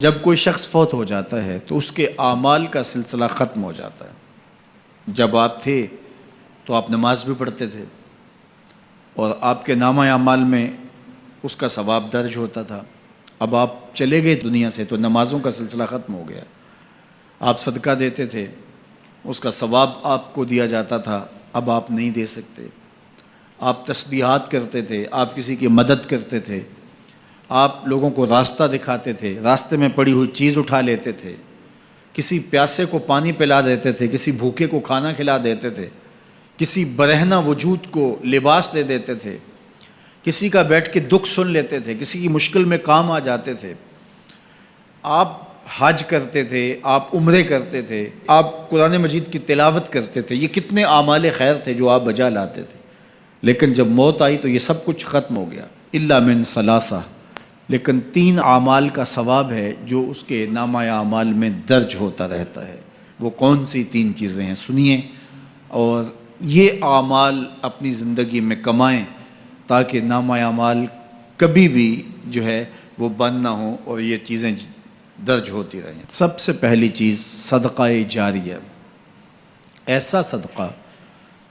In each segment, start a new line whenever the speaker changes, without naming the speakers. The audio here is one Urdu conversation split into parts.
جب کوئی شخص فوت ہو جاتا ہے تو اس کے اعمال کا سلسلہ ختم ہو جاتا ہے۔ جب آپ تھے تو آپ نماز بھی پڑھتے تھے اور آپ کے نامہ اعمال میں اس کا ثواب درج ہوتا تھا۔ اب آپ چلے گئے دنیا سے تو نمازوں کا سلسلہ ختم ہو گیا۔ آپ صدقہ دیتے تھے، اس کا ثواب آپ کو دیا جاتا تھا، اب آپ نہیں دے سکتے۔ آپ تسبیحات کرتے تھے، آپ کسی کی مدد کرتے تھے، آپ لوگوں کو راستہ دکھاتے تھے، راستے میں پڑی ہوئی چیز اٹھا لیتے تھے، کسی پیاسے کو پانی پلا دیتے تھے، کسی بھوکے کو کھانا کھلا دیتے تھے، کسی برہنہ وجود کو لباس دے دیتے تھے، کسی کا بیٹھ کے دکھ سن لیتے تھے، کسی کی مشکل میں کام آ جاتے تھے۔ آپ حج کرتے تھے، آپ عمرے کرتے تھے، آپ قرآن مجید کی تلاوت کرتے تھے، یہ کتنے اعمال خیر تھے جو آپ بجا لاتے تھے۔ لیکن جب موت آئی تو یہ سب کچھ ختم ہو گیا، الا من ثلاثہ، لیکن 3 اعمال کا ثواب ہے جو اس کے نامہ اعمال میں درج ہوتا رہتا ہے۔ وہ کون سی 3 چیزیں ہیں سنیے، اور یہ اعمال اپنی زندگی میں کمائیں تاکہ نامہ اعمال کبھی بھی جو ہے وہ بند نہ ہوں اور یہ چیزیں درج ہوتی رہیں۔ سب سے پہلی چیز صدقہ جاریہ، ایسا صدقہ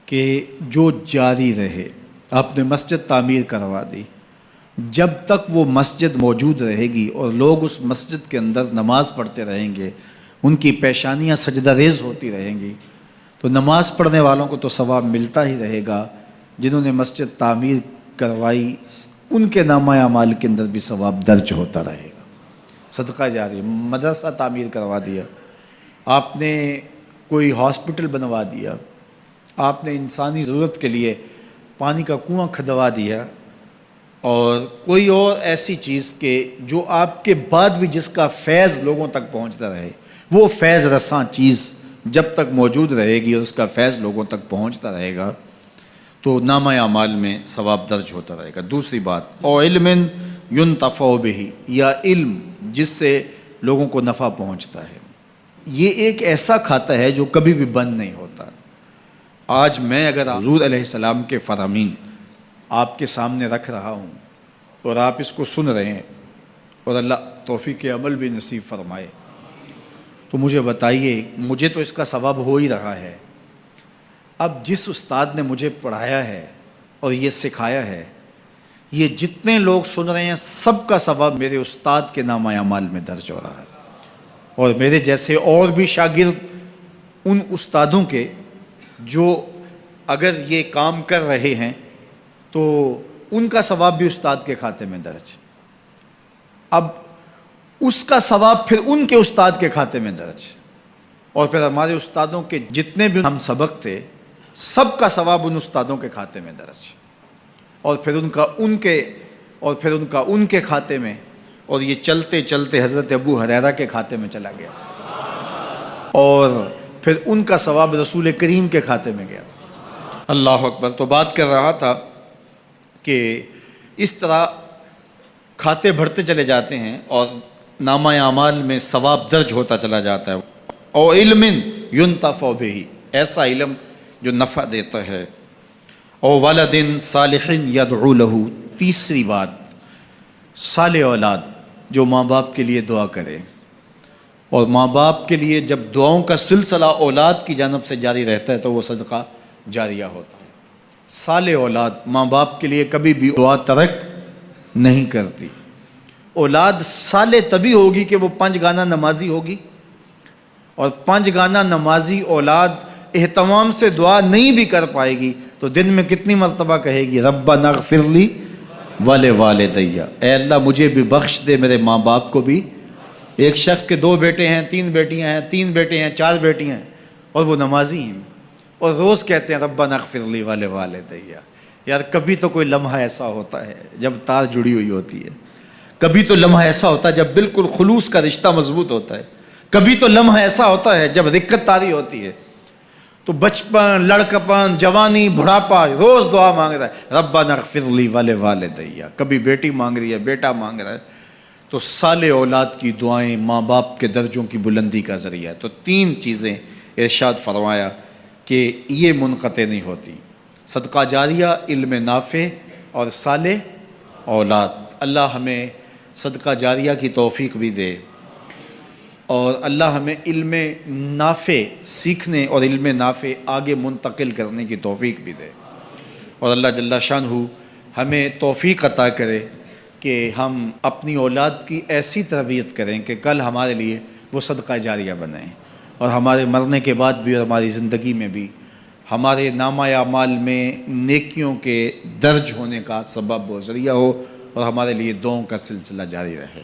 کہ جو جاری رہے۔ آپ نے مسجد تعمیر کروا دی، جب تک وہ مسجد موجود رہے گی اور لوگ اس مسجد کے اندر نماز پڑھتے رہیں گے، ان کی پیشانیاں سجدہ ریز ہوتی رہیں گی، تو نماز پڑھنے والوں کو تو ثواب ملتا ہی رہے گا، جنہوں نے مسجد تعمیر کروائی ان کے نامہ اعمال کے اندر بھی ثواب درج ہوتا رہے گا۔ صدقہ جاری، مدرسہ تعمیر کروا دیا، آپ نے کوئی ہاسپٹل بنوا دیا، آپ نے انسانی ضرورت کے لیے پانی کا کنواں کھدوا دیا، اور کوئی اور ایسی چیز کہ جو آپ کے بعد بھی جس کا فیض لوگوں تک پہنچتا رہے، وہ فیض رساں چیز جب تک موجود رہے گی اور اس کا فیض لوگوں تک پہنچتا رہے گا تو نامہ اعمال میں ثواب درج ہوتا رہے گا۔ دوسری بات، او علم ینتفع بہ، یا علم جس سے لوگوں کو نفع پہنچتا ہے۔ یہ ایک ایسا کھاتا ہے جو کبھی بھی بند نہیں ہوتا۔ آج میں اگر حضور علیہ السلام کے فرامین آپ کے سامنے رکھ رہا ہوں اور آپ اس کو سن رہے ہیں، اور اللہ توفیق عمل بھی نصیب فرمائے، تو مجھے بتائیے، مجھے تو اس کا ثواب ہو ہی رہا ہے۔ اب جس استاد نے مجھے پڑھایا ہے اور یہ سکھایا ہے، یہ جتنے لوگ سن رہے ہیں سب کا ثواب میرے استاد کے نامہ اعمال میں درج ہو رہا ہے، اور میرے جیسے اور بھی شاگرد ان استادوں کے جو اگر یہ کام کر رہے ہیں تو ان کا ثواب بھی استاد کے کھاتے میں درج۔ اب اس کا ثواب پھر ان کے استاد کے کھاتے میں درج، اور پھر ہمارے استادوں کے جتنے بھی ہم سبق تھے سب کا ثواب ان استادوں کے کھاتے میں درج، اور پھر ان کا ان کے کھاتے میں، اور یہ چلتے چلتے حضرت ابو ہریرہ کے کھاتے میں چلا گیا، اور پھر ان کا ثواب رسول کریم کے کھاتے میں گیا۔ اللہ اکبر۔ تو بات کر رہا تھا کہ اس طرح کھاتے بڑھتے چلے جاتے ہیں اور نامہ اعمال میں ثواب درج ہوتا چلا جاتا ہے۔ او علم ینتفع بہ، ایسا علم جو نفع دیتا ہے۔ او ولد صالح یدعو لہ، تیسری بات صالح اولاد جو ماں باپ کے لیے دعا کرے، اور ماں باپ کے لیے جب دعاؤں کا سلسلہ اولاد کی جانب سے جاری رہتا ہے تو وہ صدقہ جاریہ ہوتا ہے۔ صالح اولاد ماں باپ کے لیے کبھی بھی دعا ترک نہیں کرتی۔ اولاد صالح تبھی ہوگی کہ وہ 5 گانا نمازی ہوگی، اور 5 گانا نمازی اولاد اہتمام سے دعا نہیں بھی کر پائے گی تو دن میں کتنی مرتبہ کہے گی، ربنا اغفر لی ولوالدی، اے اللہ مجھے بھی بخش دے، میرے ماں باپ کو بھی۔ ایک شخص کے 2 بیٹے ہیں، 3 بیٹیاں ہیں، 3 بیٹے ہیں، 4 بیٹیاں ہیں، اور وہ نمازی ہیں، اور روز کہتے ہیں ربنا اغفر لی ولوالدی۔ یار کبھی تو کوئی لمحہ ایسا ہوتا ہے جب تار جڑی ہوئی ہوتی ہے، کبھی تو لمحہ ایسا ہوتا ہے جب بالکل خلوص کا رشتہ مضبوط ہوتا ہے، کبھی تو لمحہ ایسا ہوتا ہے جب رقت تاری ہوتی ہے۔ تو بچپن، لڑکپن، جوانی، بڑھاپا، روز دعا مانگ رہا ہے ربنا اغفر لی ولوالدی، کبھی بیٹی مانگ رہی ہے، بیٹا مانگ رہا ہے۔ تو صالح اولاد کی دعائیں ماں باپ کے درجوں کی بلندی کا ذریعہ ہے۔ تو 3 چیزیں ارشاد فرمایا کہ یہ منقطع نہیں ہوتی، صدقہ جاریہ، علم نافع، اور صالح اولاد۔ اللہ ہمیں صدقہ جاریہ کی توفیق بھی دے، اور اللہ ہمیں علم نافع سیکھنے اور علم نافع آگے منتقل کرنے کی توفیق بھی دے، اور اللہ جل شانہ ہمیں توفیق عطا کرے کہ ہم اپنی اولاد کی ایسی تربیت کریں کہ کل ہمارے لیے وہ صدقہ جاریہ بنیں، اور ہمارے مرنے کے بعد بھی اور ہماری زندگی میں بھی ہمارے نامہ اعمال میں نیکیوں کے درج ہونے کا سبب و ذریعہ ہو، اور ہمارے لیے دعاؤں کا سلسلہ جاری رہے۔